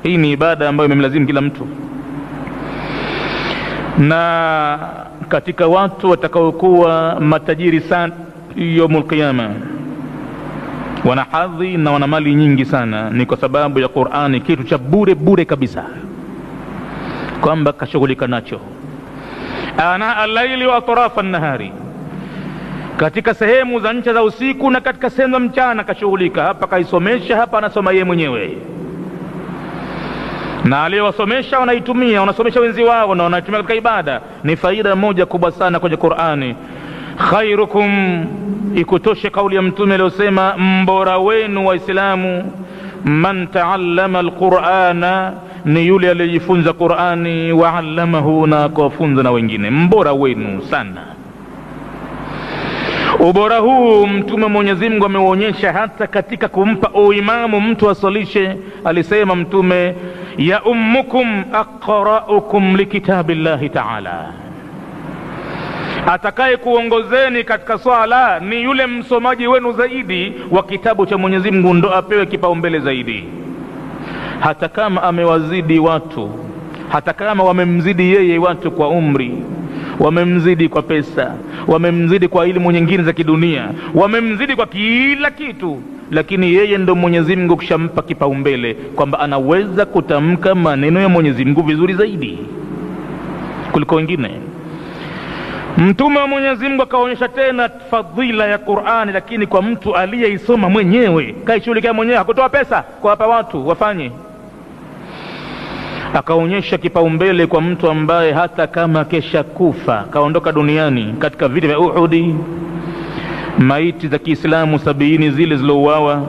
Hii ni ibada ambayo imemlazimu kila mtu. Na katika watu watakaokuwa matajiri sana yaumul qiyama, wana hadhi na wana mali nyingi sana, ni kwa sababu ya Qur'ani, kitu cha bure bure kabisa, kwamba kashughulika nacho ana al-laili wa atrafa an-nahari, katika sehemu za ncha za usiku na katika sehemu za mchana kashughulika. Hapa kaisomesha, hapa anasoma yeye mwenyewe, na aliyowasomesha wanaitumia, wanasomesha wenzi wao na wanaitumia katika ibada. Ni faida moja kubwa sana kwenye Qur'ani. Khairukum, ikutoshe kauli ya Mtume aliyosema, mbora wenu Waislamu, man taallama alqur'ana, ni yule aliyejifunza Qur'ani, wa allamahu, na kuwafunza na wengine. Mbora wenu sana. Ubora huu Mtume Mwenyezi Mungu ameuonyesha hata katika kumpa uimamu mtu asalishe. Alisema Mtume, ya ummukum aqra'ukum likitabillahi ta'ala, atakaye kuongozeni katika swala ni yule msomaji wenu zaidi wa kitabu cha Mwenyezi Mungu, ndo apewe kipaumbele zaidi. Hata kama amewazidi watu, hata kama wamemzidi yeye watu kwa umri, wamemzidi kwa pesa, wamemzidi kwa elimu nyingine za kidunia, wamemzidi kwa kila kitu, lakini yeye ndo Mwenyezi Mungu kishampa kipaumbele kwamba anaweza kutamka maneno ya Mwenyezi Mungu vizuri zaidi kuliko wengine. Mtume wa Mwenyezi Mungu akaonyesha tena fadhila ya Qur'ani, lakini kwa mtu aliyeisoma mwenyewe, kaishughulikia mwenyewe, hakutoa pesa kwa hapa watu wafanye. Akaonyesha kipaumbele kwa mtu ambaye hata kama kesha kufa, kaondoka duniani katika vita vya Uhud, maiti za Kiislamu 70 zile zilouawa,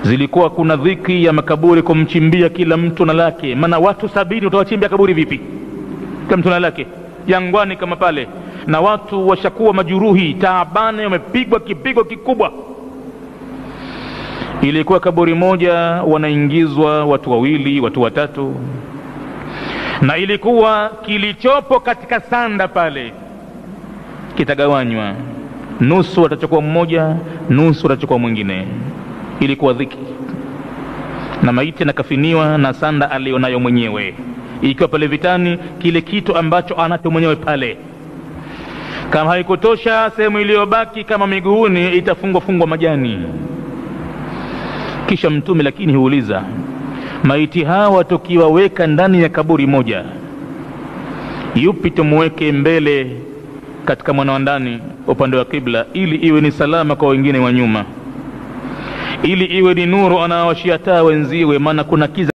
zilikuwa kuna dhiki ya makaburi kumchimbia kila mtu na lake. Maana watu 70 utawachimbia kaburi vipi kila mtu na lake jangwani kama pale, na watu washakuwa majuruhi, taabane, wamepigwa kipigo kikubwa. Ilikuwa kaburi moja wanaingizwa watu wawili, watu watatu, na ilikuwa kilichopo katika sanda pale kitagawanywa, nusu watachukua mmoja, nusu watachukua mwingine. Ilikuwa dhiki, na maiti nakafiniwa na sanda alionayo mwenyewe, ikiwa pale vitani kile kitu ambacho anacho mwenyewe pale. Kama haikutosha, sehemu iliyobaki kama miguuni itafungwa majani. Kisha Mtume lakini huuliza, maiti hawa tukiwaweka ndani ya kaburi moja, yupi tumweke mbele katika mwana wa ndani upande wa kibla, ili iwe ni salama kwa wengine wa nyuma, ili iwe ni nuru anawashia taa wenziwe, maana kuna kiza